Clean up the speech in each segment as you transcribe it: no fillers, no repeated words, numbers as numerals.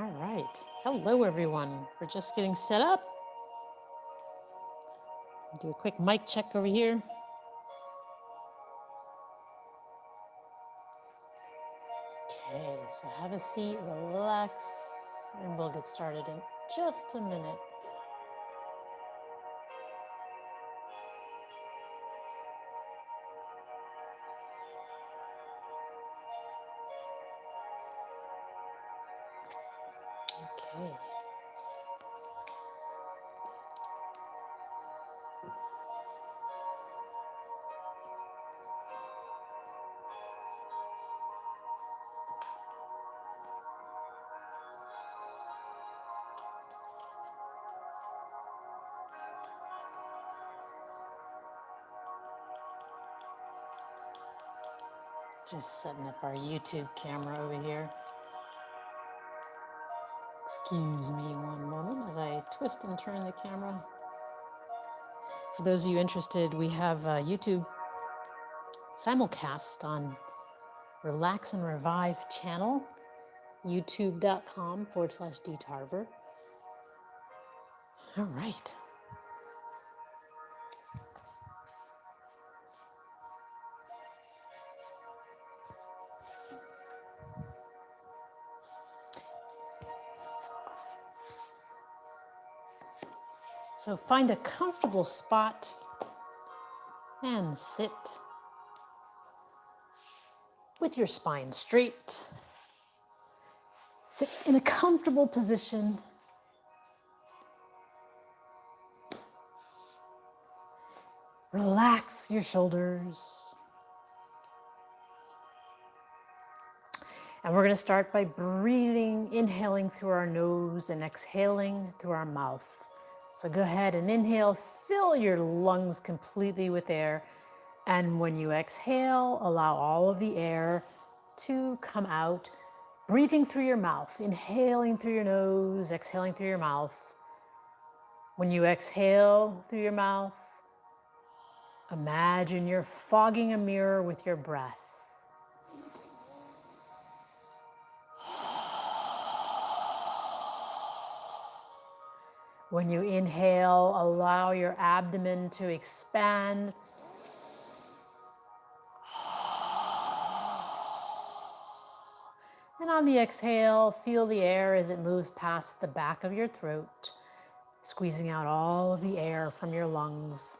All right. Hello, everyone. We're just getting set up. Do a quick mic check over here. Okay, so have a seat, relax, and we'll get started in just a minute. Okay. Just setting up our YouTube camera over here. Excuse me one moment as I twist and turn the camera. For those of you interested, we have a YouTube simulcast on Relax and Revive channel, youtube.com/dtarver. All right. So find a comfortable spot and sit with your spine straight. Sit in a comfortable position. Relax your shoulders. And we're going to start by breathing, inhaling through our nose and exhaling through our mouth. So go ahead and inhale, fill your lungs completely with air. And when you exhale, allow all of the air to come out. Breathing through your mouth, inhaling through your nose, exhaling through your mouth. When you exhale through your mouth, imagine you're fogging a mirror with your breath. When you inhale, allow your abdomen to expand. And on the exhale, feel the air as it moves past the back of your throat, squeezing out all of the air from your lungs.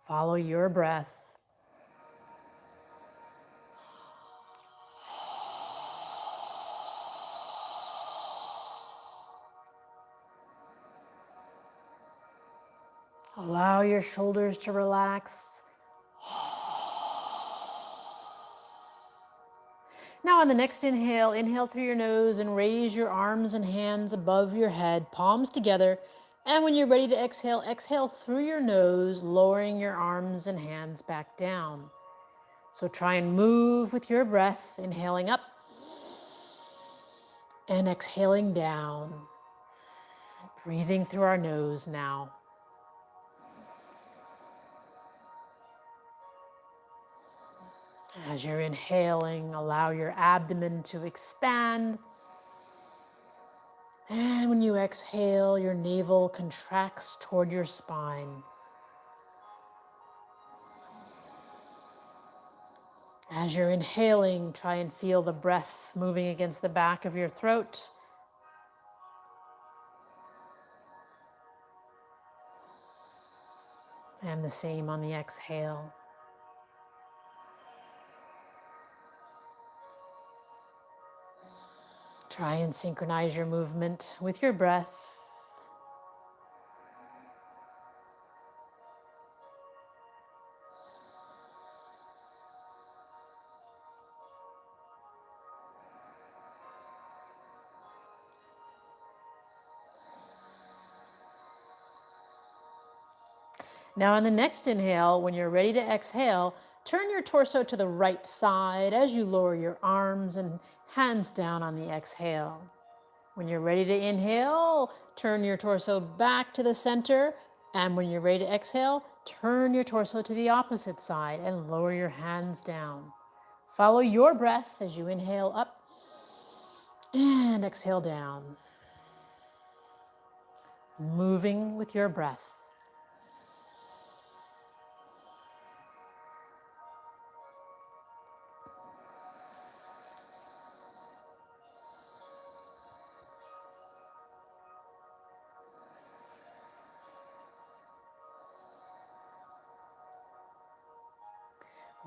Follow your breath. Allow your shoulders to relax. Now on the next inhale, inhale through your nose and raise your arms and hands above your head, palms together. And when you're ready to exhale, exhale through your nose, lowering your arms and hands back down. So try and move with your breath, inhaling up and exhaling down. Breathing through our nose now. As you're inhaling, allow your abdomen to expand. And when you exhale, your navel contracts toward your spine. As you're inhaling, try and feel the breath moving against the back of your throat. And the same on the exhale. Try and synchronize your movement with your breath. Now on the next inhale, when you're ready to exhale, turn your torso to the right side as you lower your arms and hands down on the exhale. When you're ready to inhale, turn your torso back to the center. And when you're ready to exhale, turn your torso to the opposite side and lower your hands down. Follow your breath as you inhale up and exhale down. Moving with your breath.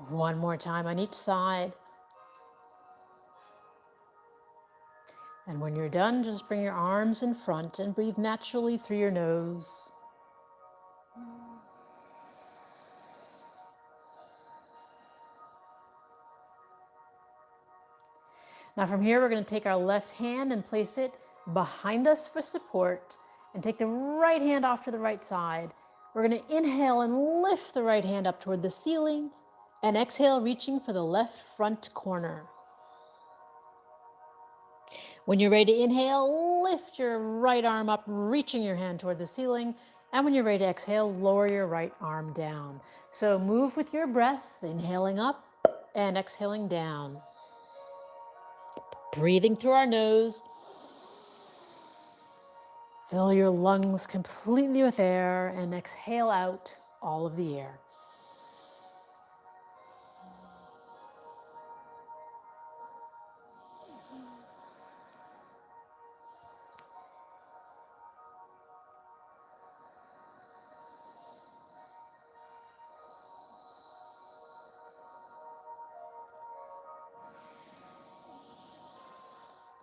One more time on each side. And when you're done, just bring your arms in front and breathe naturally through your nose. Now from here, we're going to take our left hand and place it behind us for support and take the right hand off to the right side. We're going to inhale and lift the right hand up toward the ceiling and exhale, reaching for the left front corner. When you're ready to inhale, lift your right arm up, reaching your hand toward the ceiling. And when you're ready to exhale, lower your right arm down. So move with your breath, inhaling up and exhaling down. Breathing through our nose. Fill your lungs completely with air and exhale out all of the air.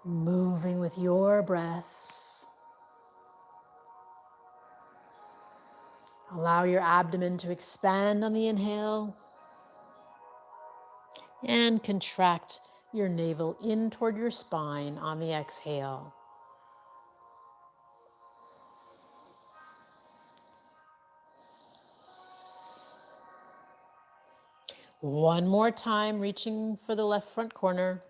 Moving with your breath. Allow your abdomen to expand on the inhale and contract your navel in toward your spine on the exhale. One more time, reaching for the left front corner.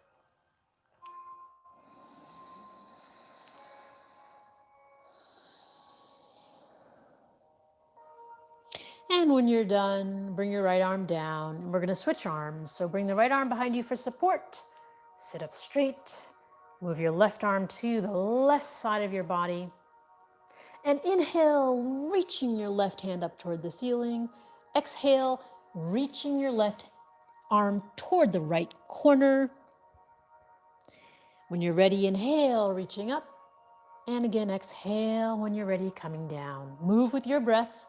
And when you're done, bring your right arm down. And we're going to switch arms. So bring the right arm behind you for support. Sit up straight. Move your left arm to the left side of your body. And inhale, reaching your left hand up toward the ceiling. Exhale, reaching your left arm toward the right corner. When you're ready, inhale, reaching up. And again, exhale when you're ready, coming down. Move with your breath.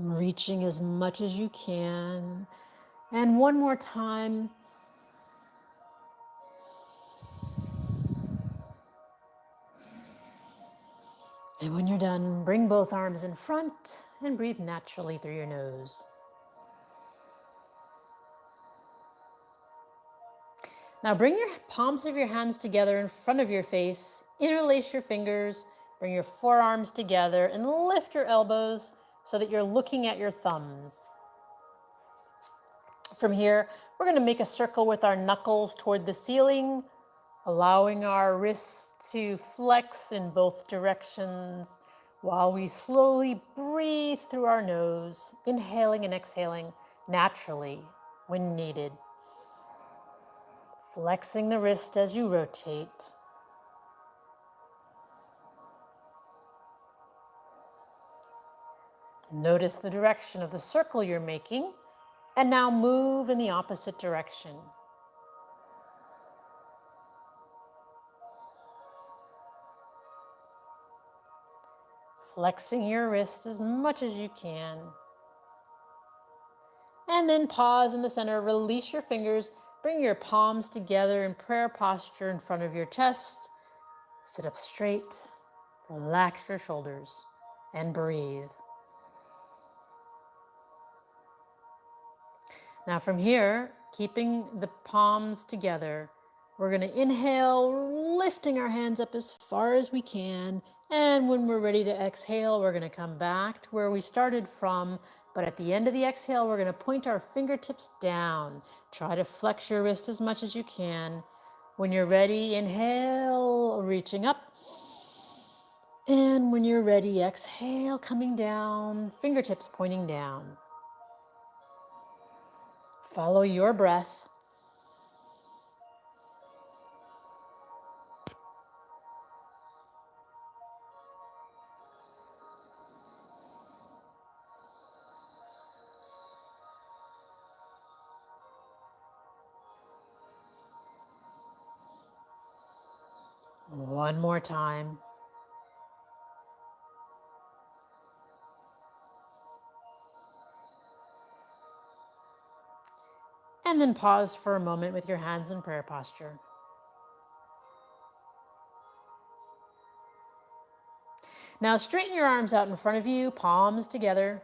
Reaching as much as you can. And one more time. And when you're done, bring both arms in front and breathe naturally through your nose. Now bring your palms of your hands together in front of your face, interlace your fingers, bring your forearms together and lift your elbows so that you're looking at your thumbs. From here, we're going to make a circle with our knuckles toward the ceiling, allowing our wrists to flex in both directions while we slowly breathe through our nose, inhaling and exhaling naturally when needed. Flexing the wrist as you rotate. Notice the direction of the circle you're making, and now move in the opposite direction. flexing your wrist as much as you can. And then pause in the center, release your fingers, bring your palms together in prayer posture in front of your chest. Sit up straight, relax your shoulders, and breathe. Now from here, keeping the palms together, we're going to inhale, lifting our hands up as far as we can. And when we're ready to exhale, we're going to come back to where we started from. But at the end of the exhale, we're going to point our fingertips down. Try to flex your wrist as much as you can. When you're ready, inhale, reaching up. And when you're ready, exhale, coming down, fingertips pointing down. Follow your breath. One more time. And then pause for a moment with your hands in prayer posture. Now straighten your arms out in front of you, palms together.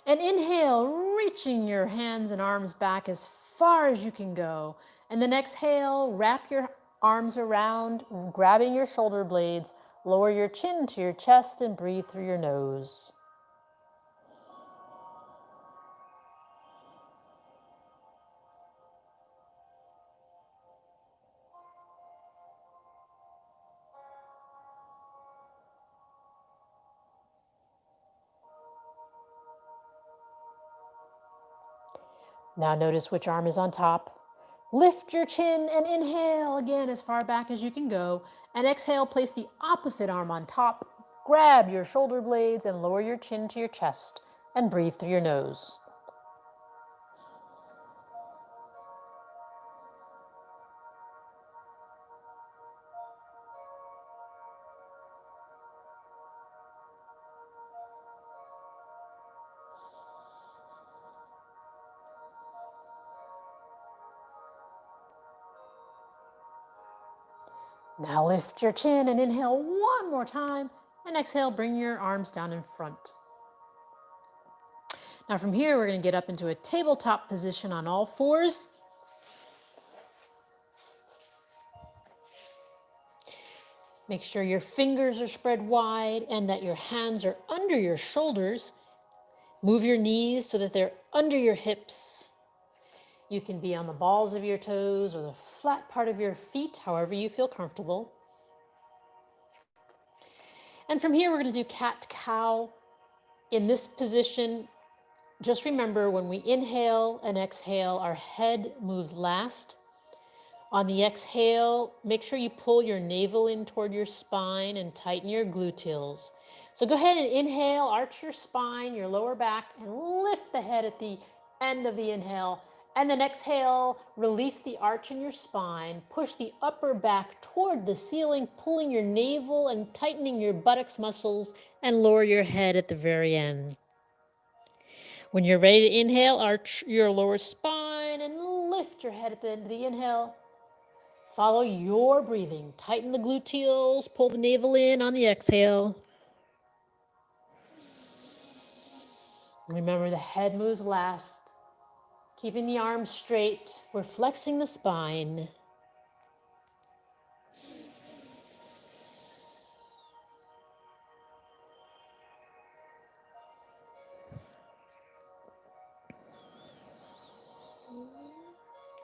And inhale, reaching your hands and arms back as far as you can go. And then exhale, wrap your arms around, grabbing your shoulder blades, lower your chin to your chest and breathe through your nose. Now notice which arm is on top. Lift your chin and inhale again as far back as you can go. And exhale, place the opposite arm on top. Grab your shoulder blades and lower your chin to your chest and breathe through your nose. Now lift your chin and inhale one more time. And exhale, bring your arms down in front. Now from here, we're going to get up into a tabletop position on all fours. Make sure your fingers are spread wide and that your hands are under your shoulders. Move your knees so that they're under your hips. You can be on the balls of your toes or the flat part of your feet, however you feel comfortable. And from here, we're going to do cat-cow. In this position, just remember when we inhale and exhale, our head moves last. On the exhale, make sure you pull your navel in toward your spine and tighten your gluteals. So go ahead and inhale, arch your spine, your lower back, and lift the head at the end of the inhale. And then exhale, release the arch in your spine, push the upper back toward the ceiling, pulling your navel and tightening your buttocks muscles, and lower your head at the very end. When you're ready to inhale, arch your lower spine and lift your head at the end of the inhale. Follow your breathing. Tighten the gluteals, pull the navel in on the exhale. Remember, the head moves last. Keeping the arms straight, we're flexing the spine.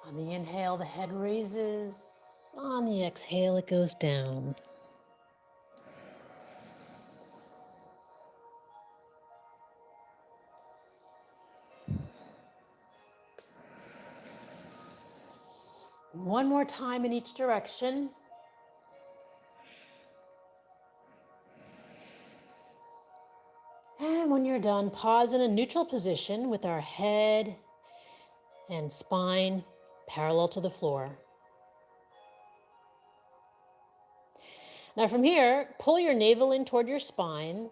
On the inhale, the head raises. On the exhale, it goes down. One more time in each direction. And when you're done, pause in a neutral position with our head and spine parallel to the floor. Now from here, pull your navel in toward your spine,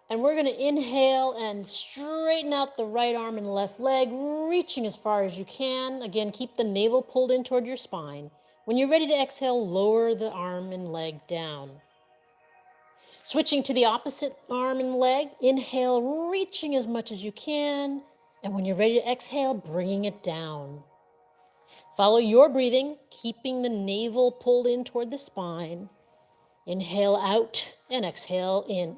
and we're going to inhale and straighten out the right arm and left leg, reaching as far as you can. Again, keep the navel pulled in toward your spine. When you're ready to exhale, lower the arm and leg down. Switching to the opposite arm and leg, inhale, reaching as much as you can. And when you're ready to exhale, bringing it down. Follow your breathing, keeping the navel pulled in toward the spine. Inhale out and exhale in.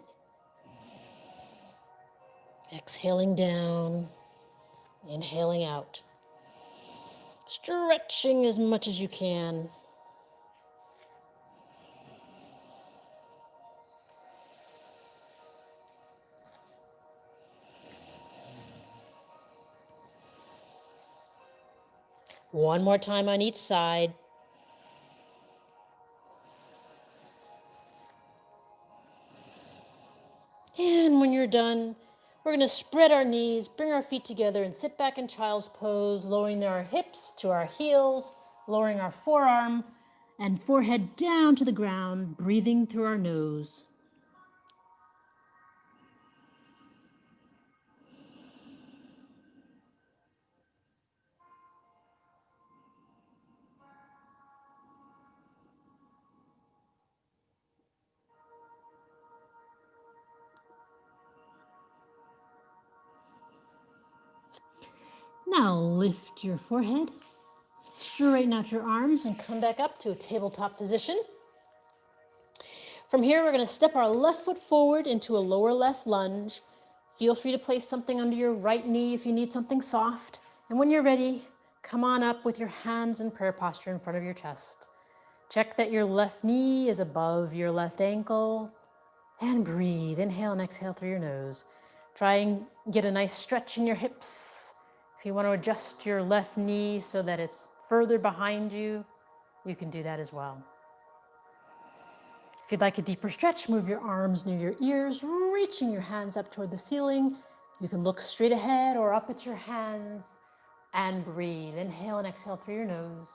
Exhaling down, inhaling out. Stretching as much as you can. One more time on each side. And when you're done, we're going to spread our knees, bring our feet together, and sit back in child's pose, lowering our hips to our heels, lowering our forearm and forehead down to the ground, breathing through our nose. Now lift your forehead, straighten out your arms, and come back up to a tabletop position. From here, we're going to step our left foot forward into a lower left lunge. Feel free to place something under your right knee if you need something soft. And when you're ready, come on up with your hands in prayer posture in front of your chest. Check that your left knee is above your left ankle. And breathe. Inhale and exhale through your nose. Try and get a nice stretch in your hips. If you want to adjust your left knee so that it's further behind you, you can do that as well. If you'd like a deeper stretch, move your arms near your ears, reaching your hands up toward the ceiling. You can look straight ahead or up at your hands and breathe. Inhale and exhale through your nose.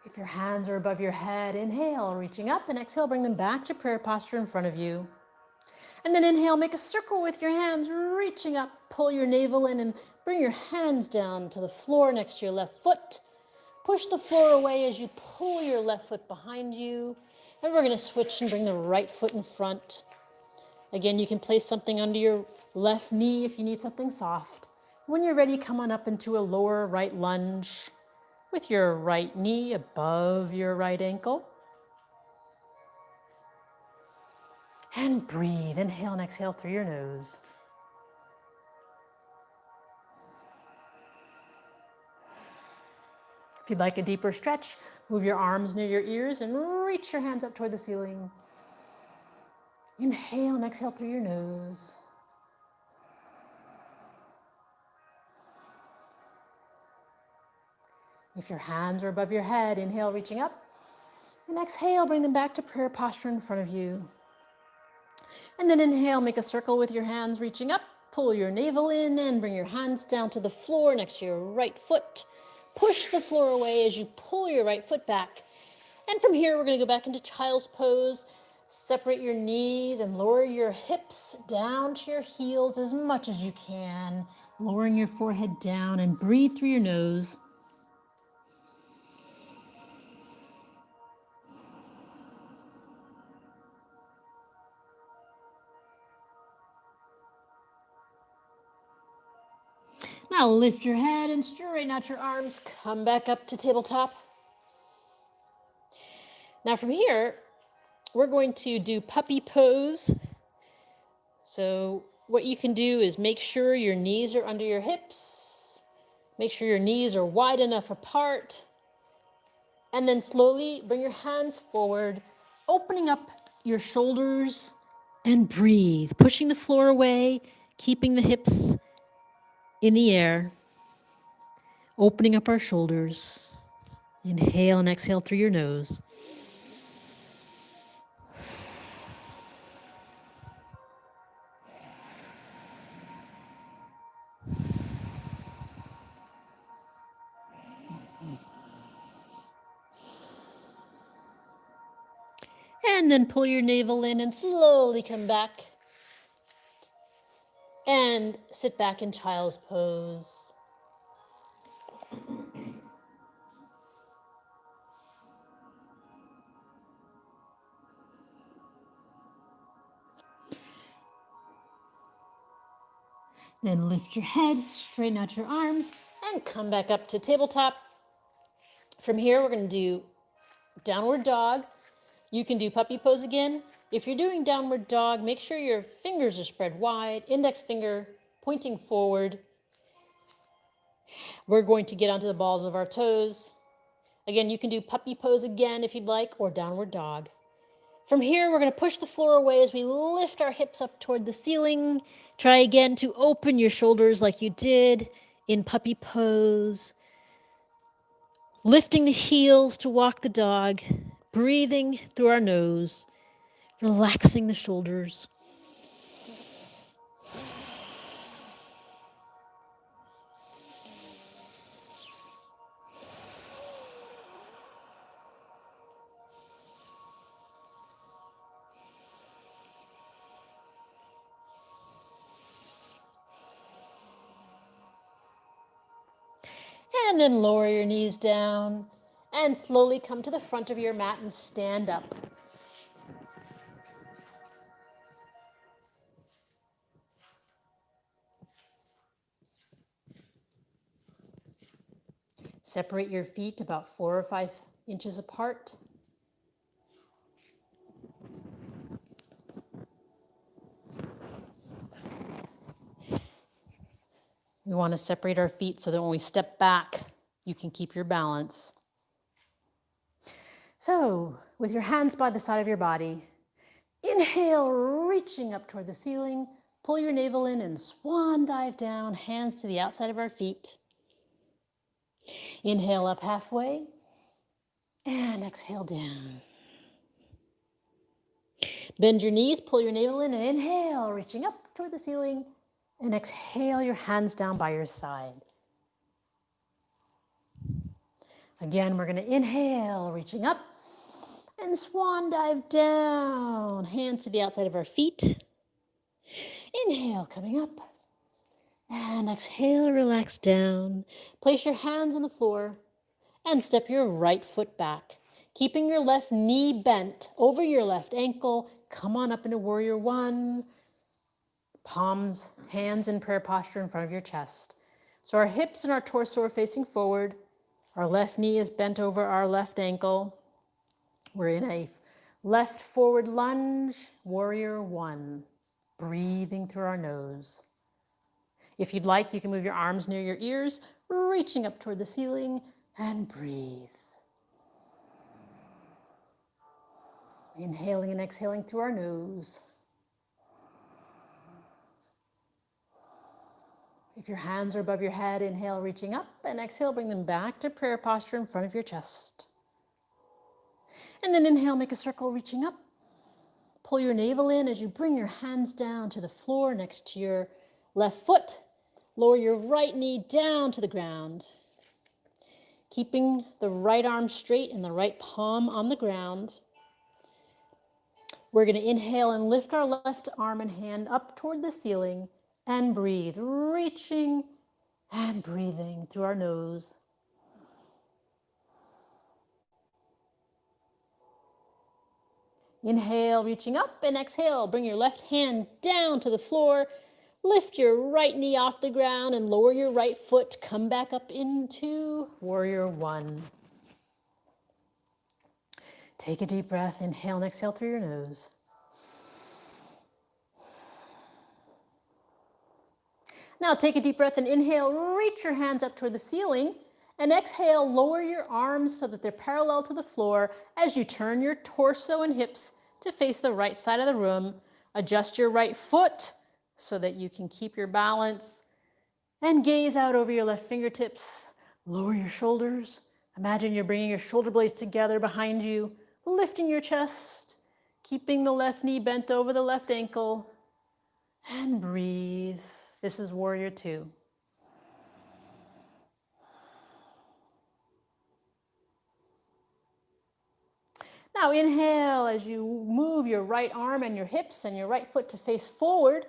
If your hands are above your head, inhale, reaching up, and exhale, bring them back to prayer posture in front of you. And then inhale, make a circle with your hands, reaching up, pull your navel in, and bring your hands down to the floor next to your left foot. Push the floor away as you pull your left foot behind you. And we're going to switch and bring the right foot in front. Again, you can place something under your left knee if you need something soft. When you're ready, come on up into a lower right lunge, with your right knee above your right ankle. And breathe. Inhale and exhale through your nose. If you'd like a deeper stretch, move your arms near your ears and reach your hands up toward the ceiling. Inhale and exhale through your nose. If your hands are above your head, inhale, reaching up. And exhale, bring them back to prayer posture in front of you. And then inhale, make a circle with your hands, reaching up. Pull your navel in and bring your hands down to the floor next to your right foot. Push the floor away as you pull your right foot back. And from here, we're going to go back into child's pose. Separate your knees and lower your hips down to your heels as much as you can. Lowering your forehead down and breathe through your nose. Now lift your head and straighten out your arms. Come back up to tabletop. Now from here, we're going to do puppy pose. So what you can do is make sure your knees are under your hips. Make sure your knees are wide enough apart. And then slowly bring your hands forward, opening up your shoulders and breathe. Pushing the floor away, keeping the hips in the air. Opening up our shoulders. Inhale and exhale through your nose. And then pull your navel in and slowly come back. And sit back in child's pose. Then lift your head, straighten out your arms, and come back up to tabletop. From here, we're going to do downward dog. You can do puppy pose again. If you're doing downward dog, make sure your fingers are spread wide, index finger pointing forward. We're going to get onto the balls of our toes. Again, you can do puppy pose again if you'd like, or downward dog. From here, we're going to push the floor away as we lift our hips up toward the ceiling. Try again to open your shoulders like you did in puppy pose. Lifting the heels to walk the dog. Breathing through our nose. Relaxing the shoulders. And then lower your knees down and slowly come to the front of your mat and stand up. Separate your feet about 4 or 5 inches apart. We want to separate our feet so that when we step back, you can keep your balance. So, with your hands by the side of your body, inhale, reaching up toward the ceiling. Pull your navel in and swan dive down, hands to the outside of our feet. Inhale up halfway, and exhale down. Bend your knees, pull your navel in, and inhale, reaching up toward the ceiling, and exhale your hands down by your side. Again, we're going to inhale, reaching up, and swan dive down, hands to the outside of our feet. Inhale, coming up, and exhale, relax down. Place your hands on the floor, and step your right foot back. Keeping your left knee bent over your left ankle, come on up into warrior one. Palms, hands in prayer posture in front of your chest. So our hips and our torso are facing forward. Our left knee is bent over our left ankle. We're in a left forward lunge, warrior one. Breathing through our nose. If you'd like, you can move your arms near your ears, reaching up toward the ceiling, and breathe. Inhaling and exhaling through our nose. If your hands are above your head, inhale, reaching up, and exhale, bring them back to prayer posture in front of your chest. And then inhale, make a circle, reaching up. Pull your navel in as you bring your hands down to the floor next to your left foot. Lower your right knee down to the ground. Keeping the right arm straight and the right palm on the ground. We're going to inhale and lift our left arm and hand up toward the ceiling and breathe, reaching and breathing through our nose. Inhale, reaching up, and exhale. Bring your left hand down to the floor. Lift your right knee off the ground and lower your right foot. Come back up into warrior one. Take a deep breath. Inhale and exhale through your nose. Now take a deep breath and inhale. Reach your hands up toward the ceiling. And exhale, lower your arms so that they're parallel to the floor as you turn your torso and hips to face the right side of the room. Adjust your right foot so that you can keep your balance. And gaze out over your left fingertips. Lower your shoulders. Imagine you're bringing your shoulder blades together behind you, lifting your chest, keeping the left knee bent over the left ankle. And breathe. This is warrior two. Now inhale as you move your right arm and your hips and your right foot to face forward.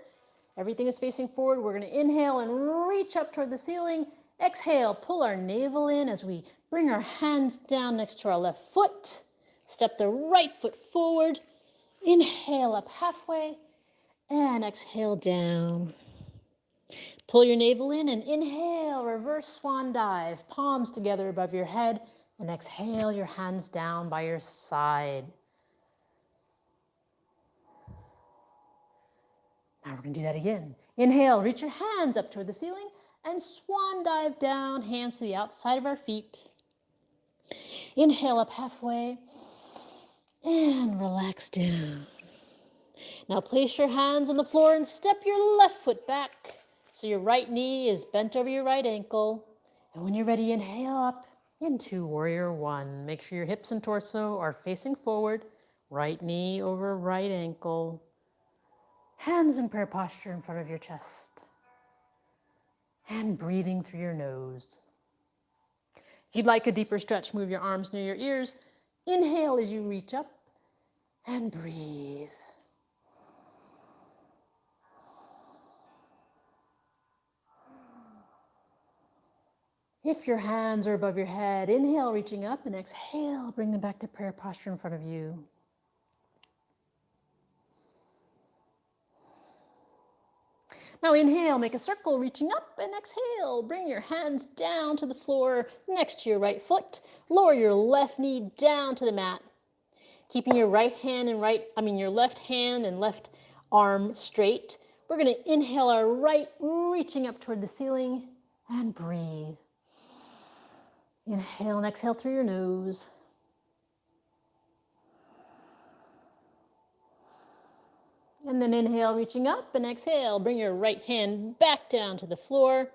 Everything is facing forward. We're going to inhale and reach up toward the ceiling. Exhale, pull our navel in as we bring our hands down next to our left foot. Step the right foot forward. Inhale up halfway and exhale down. Pull your navel in and inhale, reverse swan dive. Palms together above your head and exhale your hands down by your side. Now we're going to do that again. Inhale, reach your hands up toward the ceiling and swan dive down, hands to the outside of our feet. Inhale up halfway and relax down. Now place your hands on the floor and step your left foot back so your right knee is bent over your right ankle. And when you're ready, inhale up into warrior one. Make sure your hips and torso are facing forward. Right knee over right ankle. Hands in prayer posture in front of your chest. And breathing through your nose. If you'd like a deeper stretch, move your arms near your ears. Inhale as you reach up and breathe. If your hands are above your head, inhale, reaching up, and exhale, bring them back to prayer posture in front of you. Now inhale, make a circle, reaching up, and exhale. Bring your hands down to the floor next to your right foot. Lower your left knee down to the mat. Keeping your left hand and left arm straight. We're going to inhale our right, reaching up toward the ceiling, and breathe. Inhale and exhale through your nose. And then inhale, reaching up, and exhale. Bring your right hand back down to the floor.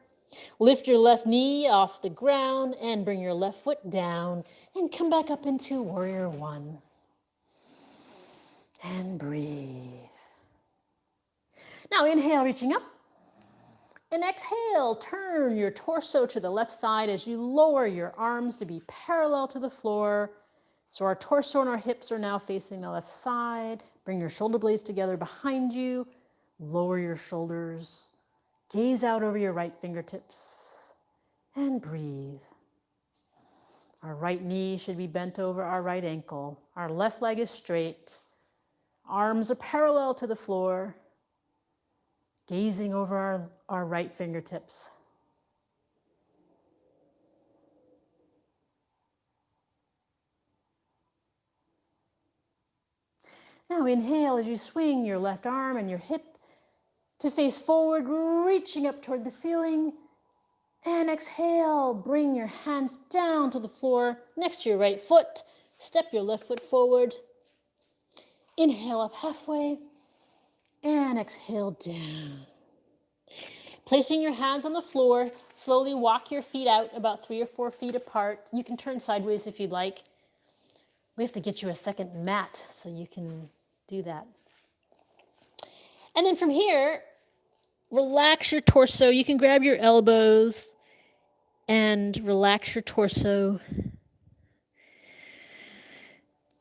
Lift your left knee off the ground and bring your left foot down and come back up into warrior one. And breathe. Now inhale, reaching up. And exhale, turn your torso to the left side as you lower your arms to be parallel to the floor. So our torso and our hips are now facing the left side. Bring your shoulder blades together behind you. Lower your shoulders. Gaze out over your right fingertips. And breathe. Our right knee should be bent over our right ankle. Our left leg is straight. Arms are parallel to the floor. Gazing over our right fingertips. Now inhale as you swing your left arm and your hip to face forward, reaching up toward the ceiling. And exhale, bring your hands down to the floor next to your right foot. Step your left foot forward. Inhale up halfway. And exhale down. Placing your hands on the floor, slowly walk your feet out about 3 or 4 feet apart. You can turn sideways if you'd like. We have to get you a second mat so you can do that. And then from here, relax your torso. You can grab your elbows and relax your torso.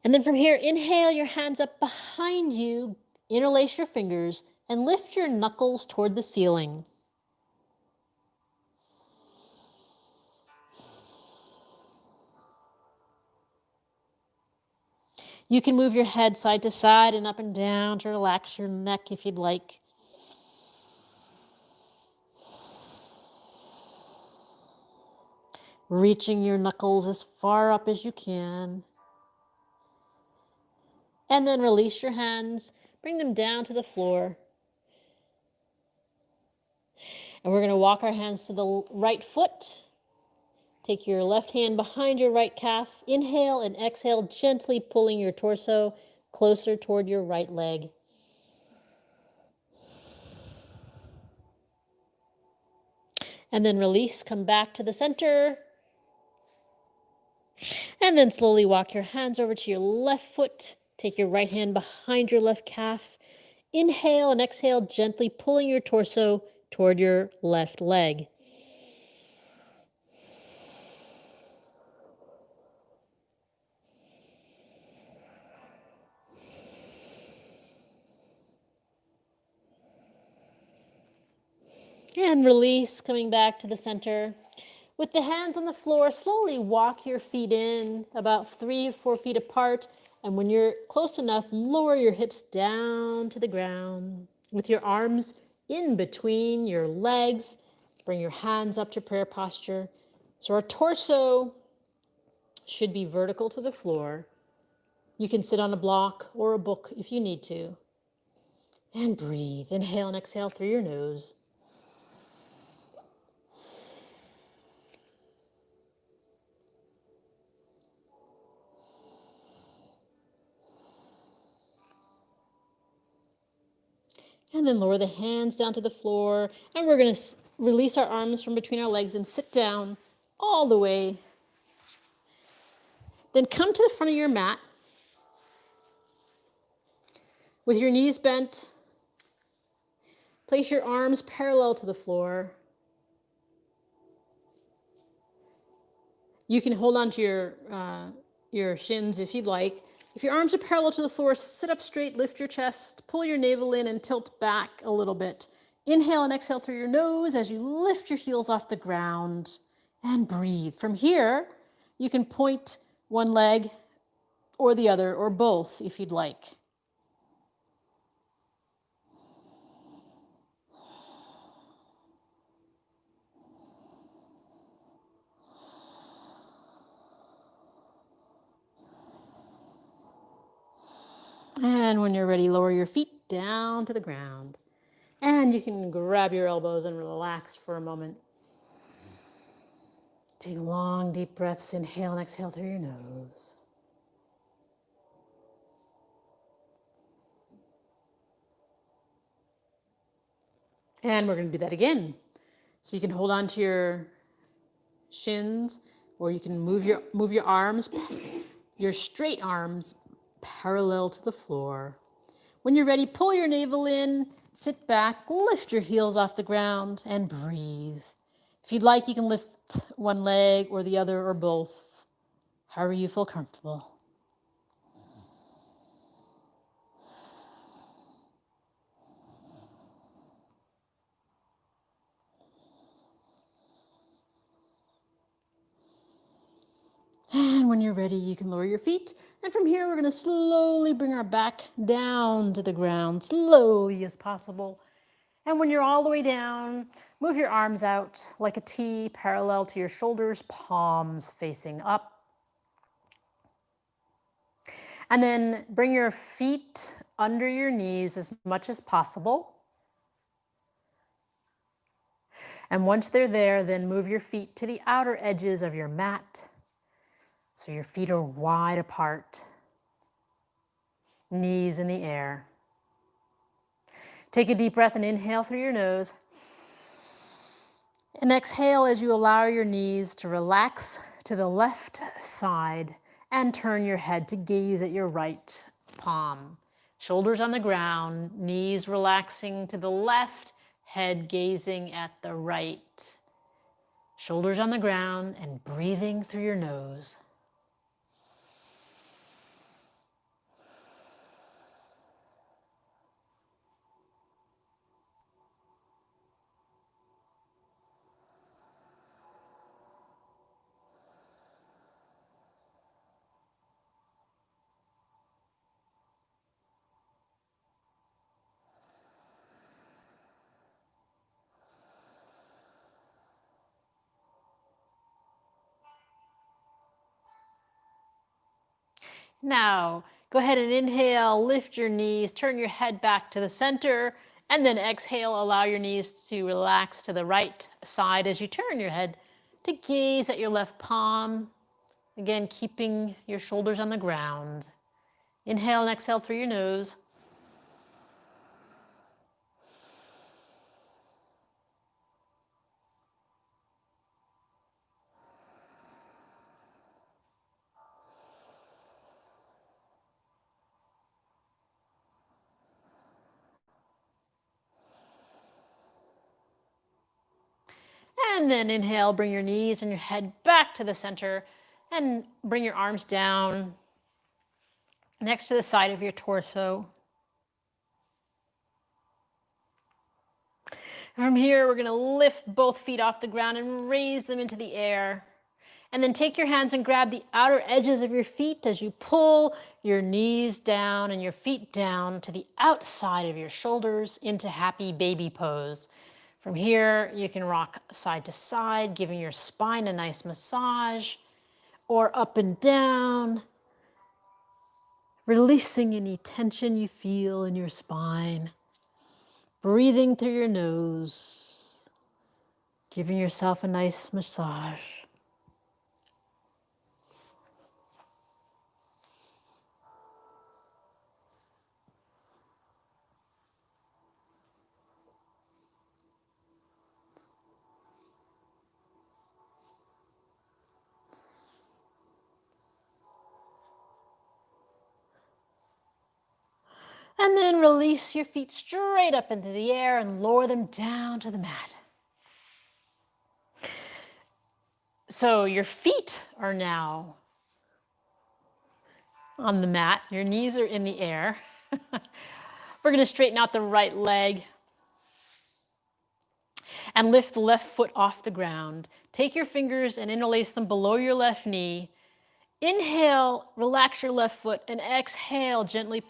And then from here, inhale your hands up behind you. Interlace your fingers and lift your knuckles toward the ceiling. You can move your head side to side and up and down to relax your neck if you'd like. Reaching your knuckles as far up as you can. And then release your hands. Bring them down to the floor. And we're going to walk our hands to the right foot. Take your left hand behind your right calf. Inhale and exhale, gently pulling your torso closer toward your right leg. And then release, come back to the center. And then slowly walk your hands over to your left foot. Take your right hand behind your left calf. Inhale and exhale, gently pulling your torso toward your left leg. And release, coming back to the center. With the hands on the floor, slowly walk your feet in about 3 or 4 feet apart. And when you're close enough, lower your hips down to the ground. With your arms in between your legs, bring your hands up to prayer posture. So our torso should be vertical to the floor. You can sit on a block or a book if you need to. And breathe. Inhale and exhale through your nose. And then lower the hands down to the floor. And we're going to release our arms from between our legs and sit down all the way. Then come to the front of your mat with your knees bent. Place your arms parallel to the floor. You can hold on to your shins if you'd like. If your arms are parallel to the floor, sit up straight, lift your chest, pull your navel in and tilt back a little bit. Inhale and exhale through your nose as you lift your heels off the ground and breathe. From here, you can point one leg or the other or both if you'd like. And when you're ready, lower your feet down to the ground. And you can grab your elbows and relax for a moment. Take long, deep breaths. Inhale and exhale through your nose. And we're going to do that again. So you can hold on to your shins, or you can move your arms, your straight arms, parallel to the floor. When you're ready, pull your navel in, sit back, lift your heels off the ground, and breathe. If you'd like, you can lift one leg or the other or both, however you feel comfortable. And when you're ready, you can lower your feet. And from here, we're going to slowly bring our back down to the ground, slowly as possible. And when you're all the way down, move your arms out like a T, parallel to your shoulders, palms facing up. And then bring your feet under your knees as much as possible. And once they're there, then move your feet to the outer edges of your mat. So your feet are wide apart, knees in the air. Take a deep breath and inhale through your nose. And exhale as you allow your knees to relax to the left side and turn your head to gaze at your right palm. Shoulders on the ground, knees relaxing to the left, head gazing at the right. Shoulders on the ground and breathing through your nose. Now, go ahead and inhale, lift your knees, turn your head back to the center, and then exhale, allow your knees to relax to the right side as you turn your head to gaze at your left palm. Again, keeping your shoulders on the ground. Inhale and exhale through your nose. And then inhale, bring your knees and your head back to the center and bring your arms down next to the side of your torso. From here, we're going to lift both feet off the ground and raise them into the air. And then take your hands and grab the outer edges of your feet as you pull your knees down and your feet down to the outside of your shoulders into happy baby pose. From here, you can rock side to side, giving your spine a nice massage, or up and down, releasing any tension you feel in your spine. Breathing through your nose, giving yourself a nice massage. And then release your feet straight up into the air and lower them down to the mat. So your feet are now on the mat. Your knees are in the air. We're going to straighten out the right leg and lift the left foot off the ground. Take your fingers and interlace them below your left knee. Inhale, relax your left foot, and exhale, gently